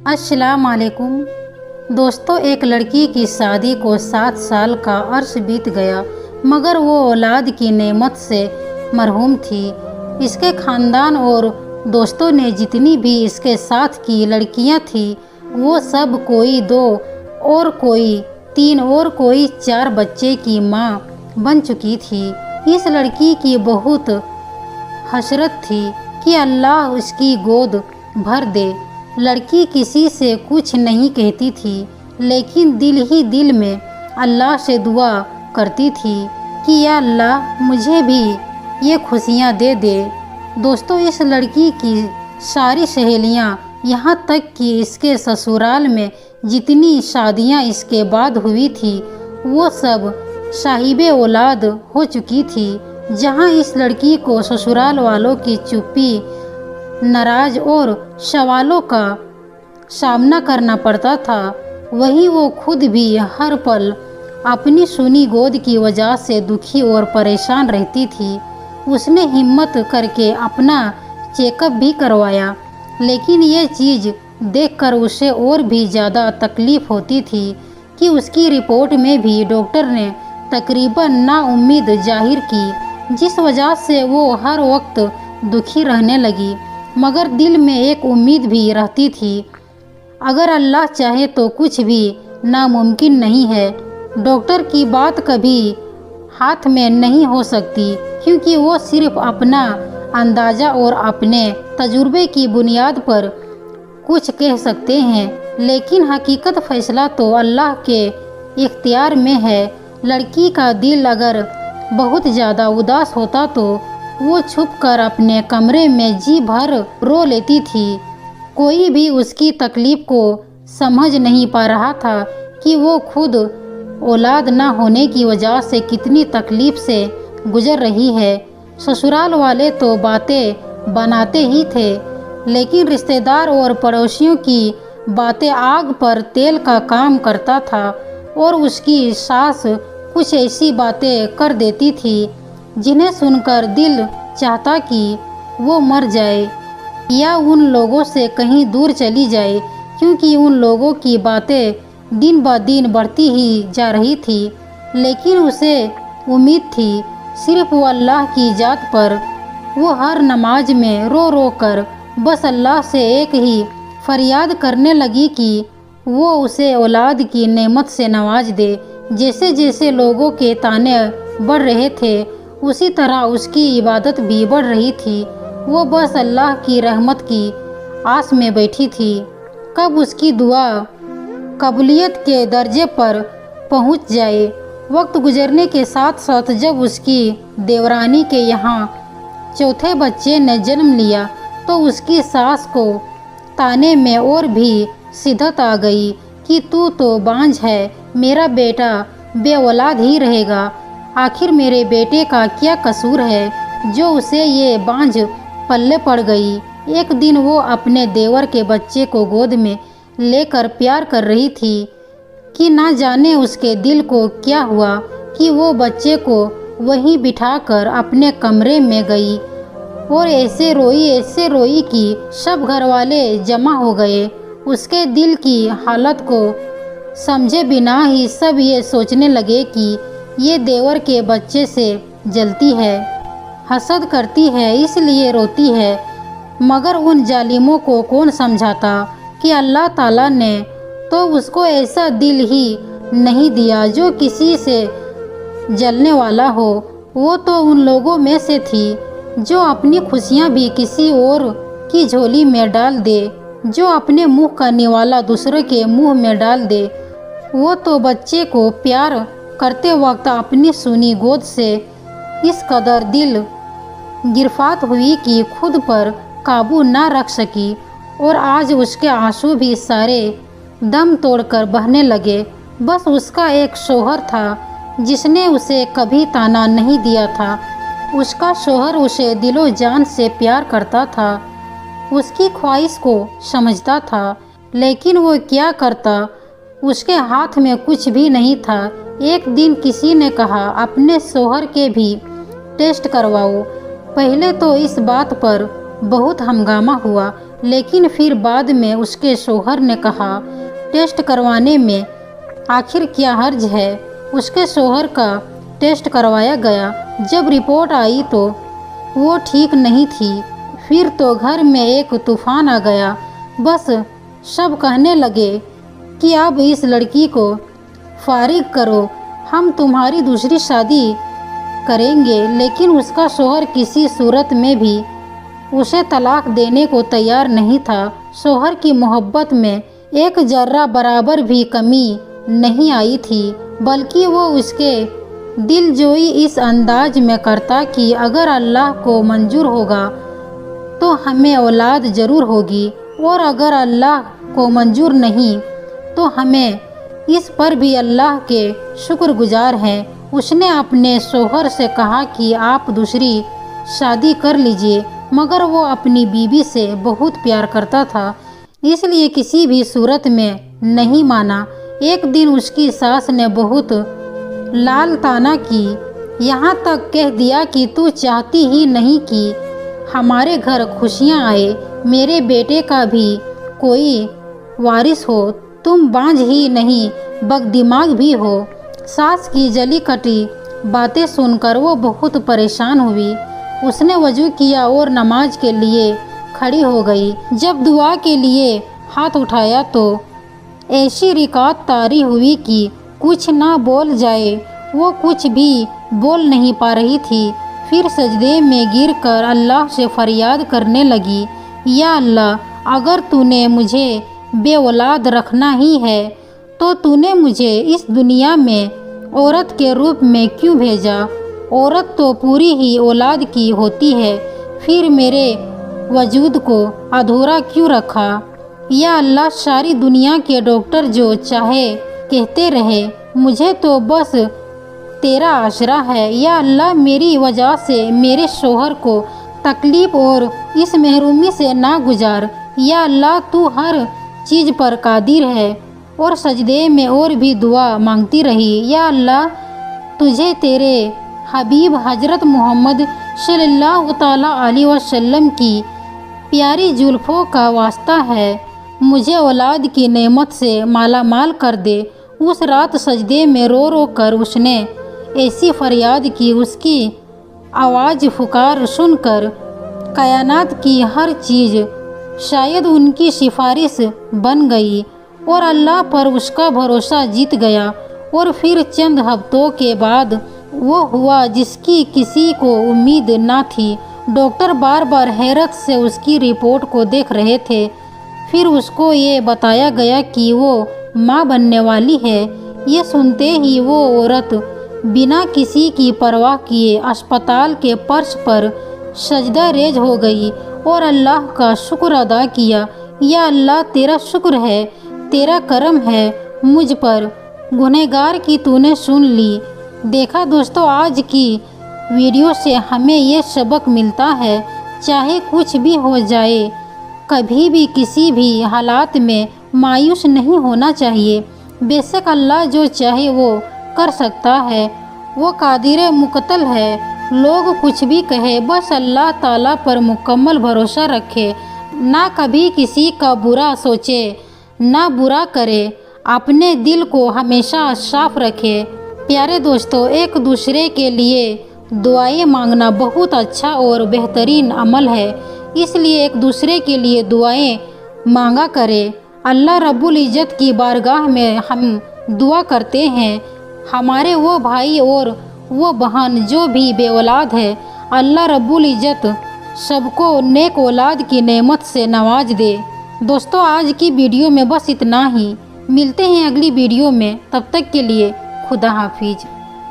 अस्सलाम वालेकुम। दोस्तों, एक लड़की की शादी को 7 साल का अर्स बीत गया, मगर वो औलाद की नेमत से मरहूम थी। इसके ख़ानदान और दोस्तों ने जितनी भी इसके साथ की लड़कियां थी, वो सब कोई 2 और कोई 3 और कोई 4 बच्चे की माँ बन चुकी थी। इस लड़की की बहुत हसरत थी कि अल्लाह उसकी गोद भर दे। लड़की किसी से कुछ नहीं कहती थी, लेकिन दिल ही दिल में अल्लाह से दुआ करती थी कि या अल्लाह मुझे भी ये खुशियाँ दे दे। दोस्तों, इस लड़की की सारी सहेलियाँ, यहाँ तक कि इसके ससुराल में जितनी शादियाँ इसके बाद हुई थी, वो सब साहिबे औलाद हो चुकी थी। जहाँ इस लड़की को ससुराल वालों की चुप्पी, नाराज और सवालों का सामना करना पड़ता था, वहीं वो खुद भी हर पल अपनी सुनी गोद की वजह से दुखी और परेशान रहती थी। उसने हिम्मत करके अपना चेकअप भी करवाया, लेकिन ये चीज़ देखकर उसे और भी ज़्यादा तकलीफ़ होती थी कि उसकी रिपोर्ट में भी डॉक्टर ने तकरीबन नाउम्मीद जाहिर की, जिस वजह से वो हर वक्त दुखी रहने लगी। मगर दिल में एक उम्मीद भी रहती थी, अगर अल्लाह चाहे तो कुछ भी नामुमकिन नहीं है। डॉक्टर की बात कभी हाथ में नहीं हो सकती, क्योंकि वो सिर्फ अपना अंदाज़ा और अपने तजुर्बे की बुनियाद पर कुछ कह सकते हैं, लेकिन हकीकत फैसला तो अल्लाह के इख्तियार में है। लड़की का दिल अगर बहुत ज़्यादा उदास होता तो वो छुपकर अपने कमरे में जी भर रो लेती थी। कोई भी उसकी तकलीफ़ को समझ नहीं पा रहा था कि वो खुद औलाद ना होने की वजह से कितनी तकलीफ़ से गुजर रही है। ससुराल वाले तो बातें बनाते ही थे, लेकिन रिश्तेदार और पड़ोसियों की बातें आग पर तेल का काम करता था, और उसकी सास कुछ ऐसी बातें कर देती थी जिन्हें सुनकर दिल चाहता कि वो मर जाए या उन लोगों से कहीं दूर चली जाए, क्योंकि उन लोगों की बातें दिन ब दिन बढ़ती ही जा रही थी। लेकिन उसे उम्मीद थी सिर्फ वो अल्लाह की जात पर। वो हर नमाज में रो रो कर बस अल्लाह से एक ही फरियाद करने लगी कि वो उसे औलाद की नेमत से नवाज दे। जैसे जैसे लोगों के ताने बढ़ रहे थे, उसी तरह उसकी इबादत भी बढ़ रही थी। वो बस अल्लाह की रहमत की आस में बैठी थी, कब उसकी दुआ कबूलियत के दर्जे पर पहुंच जाए। वक्त गुजरने के साथ साथ जब उसकी देवरानी के यहाँ चौथे बच्चे ने जन्म लिया, तो उसकी सास को ताने में और भी शिद्दत आ गई कि तू तो बांझ है, मेरा बेटा बेऔलाद ही रहेगा। आखिर मेरे बेटे का क्या कसूर है जो उसे ये बांझ पल्ले पड़ गई। एक दिन वो अपने देवर के बच्चे को गोद में लेकर प्यार कर रही थी कि ना जाने उसके दिल को क्या हुआ कि वो बच्चे को वहीं बिठाकर अपने कमरे में गई और ऐसे रोई कि सब घर वाले जमा हो गए। उसके दिल की हालत को समझे बिना ही सब ये सोचने लगे कि ये देवर के बच्चे से जलती है, हसद करती है, इसलिए रोती है। मगर उन जालिमों को कौन समझाता कि अल्लाह ताला ने तो उसको ऐसा दिल ही नहीं दिया जो किसी से जलने वाला हो। वो तो उन लोगों में से थी जो अपनी खुशियाँ भी किसी और की झोली में डाल दे, जो अपने मुँह का निवाला दूसरे के मुँह में डाल दे। वो तो बच्चे को प्यार करते वक्त अपनी सुनी गोद से इस कदर दिल गिरफ्तार हुई कि खुद पर काबू ना रख सकी, और आज उसके आंसू भी सारे दम तोड़कर बहने लगे। बस उसका एक शौहर था जिसने उसे कभी ताना नहीं दिया था। उसका शौहर उसे दिलो जान से प्यार करता था, उसकी ख्वाहिश को समझता था, लेकिन वो क्या करता, उसके हाथ में कुछ भी नहीं था। एक दिन किसी ने कहा अपने शौहर के भी टेस्ट करवाओ। पहले तो इस बात पर बहुत हंगामा हुआ, लेकिन फिर बाद में उसके शौहर ने कहा टेस्ट करवाने में आखिर क्या हर्ज है। उसके शौहर का टेस्ट करवाया गया। जब रिपोर्ट आई तो वो ठीक नहीं थी। फिर तो घर में एक तूफान आ गया। बस सब कहने लगे कि अब इस लड़की को फारिग करो, हम तुम्हारी दूसरी शादी करेंगे। लेकिन उसका शौहर किसी सूरत में भी उसे तलाक देने को तैयार नहीं था। शौहर की मोहब्बत में एक जर्रा बराबर भी कमी नहीं आई थी, बल्कि वो उसके दिलजोई इस अंदाज में करता कि अगर अल्लाह को मंजूर होगा तो हमें औलाद ज़रूर होगी, और अगर अल्लाह को मंजूर नहीं तो हमें इस पर भी अल्लाह के शुक्रगुजार हैं। उसने अपने शौहर से कहा कि आप दूसरी शादी कर लीजिए, मगर वो अपनी बीवी से बहुत प्यार करता था, इसलिए किसी भी सूरत में नहीं माना। एक दिन उसकी सास ने बहुत लाल ताना की, यहाँ तक कह दिया कि तू चाहती ही नहीं कि हमारे घर खुशियाँ आए, मेरे बेटे का भी कोई वारिस हो, तुम बांझ ही नहीं बगदिमाग भी हो। सास की जली कटी बातें सुनकर वो बहुत परेशान हुई। उसने वजू किया और नमाज के लिए खड़ी हो गई। जब दुआ के लिए हाथ उठाया तो ऐसी रिकात तारी हुई कि कुछ ना बोल जाए। वो कुछ भी बोल नहीं पा रही थी। फिर सजदे में गिरकर अल्लाह से फरियाद करने लगी, या अल्लाह, अगर तूने मुझे बेऔलाद रखना ही है तो तूने मुझे इस दुनिया में औरत के रूप में क्यों भेजा। औरत तो पूरी ही औलाद की होती है, फिर मेरे वजूद को अधूरा क्यों रखा। या अल्लाह, सारी दुनिया के डॉक्टर जो चाहे कहते रहे, मुझे तो बस तेरा आसरा है। या अल्लाह, मेरी वजह से मेरे शौहर को तकलीफ़ और इस महरूमी से ना गुजार। या अल्लाह, तू हर चीज़ पर कादिर है। और सजदे में और भी दुआ मांगती रही, या अल्लाह, तुझे तेरे हबीब हजरत मोहम्मद सल्लल्लाहु ताला अलैहि वसल्लम की प्यारी जुल्फ़ों का वास्ता है, मुझे औलाद की नेमत से माला माल कर दे। उस रात सजदे में रो रो कर उसने ऐसी फरियाद की, उसकी आवाज़ पुकार सुनकर कायनात की हर चीज़ शायद उनकी सिफारिश बन गई और अल्लाह पर उसका भरोसा जीत गया। और फिर चंद हफ्तों के बाद वो हुआ जिसकी किसी को उम्मीद ना थी। डॉक्टर बार बार हैरत से उसकी रिपोर्ट को देख रहे थे। फिर उसको ये बताया गया कि वो माँ बनने वाली है। ये सुनते ही वो औरत बिना किसी की परवाह किए अस्पताल के फर्श पर सजदा रेज हो गई और अल्लाह का शुक्र अदा किया। या अल्लाह, तेरा शुक्र है, तेरा करम है मुझ पर, गुनहगार की तूने सुन ली। देखा दोस्तों, आज की वीडियो से हमें ये सबक मिलता है, चाहे कुछ भी हो जाए, कभी भी किसी भी हालात में मायूस नहीं होना चाहिए। बेशक अल्लाह जो चाहे वो कर सकता है, वो कादिर मुकतल है। लोग कुछ भी कहे, बस अल्लाह ताला पर मुकम्मल भरोसा रखे, ना कभी किसी का बुरा सोचे, ना बुरा करे, अपने दिल को हमेशा साफ रखे। प्यारे दोस्तों, एक दूसरे के लिए दुआएं मांगना बहुत अच्छा और बेहतरीन अमल है, इसलिए एक दूसरे के लिए दुआएं मांगा करें। अल्लाह रब्बुल इज़्ज़त की बारगाह में हम दुआ करते हैं, हमारे वो भाई और वो बहन जो भी बेऔलाद है, अल्लाह रब्बुल इज़्ज़त सबको नेक औलाद की नेमत से नवाज दे। दोस्तों, आज की वीडियो में बस इतना ही। मिलते हैं अगली वीडियो में, तब तक के लिए खुदा हाफिज।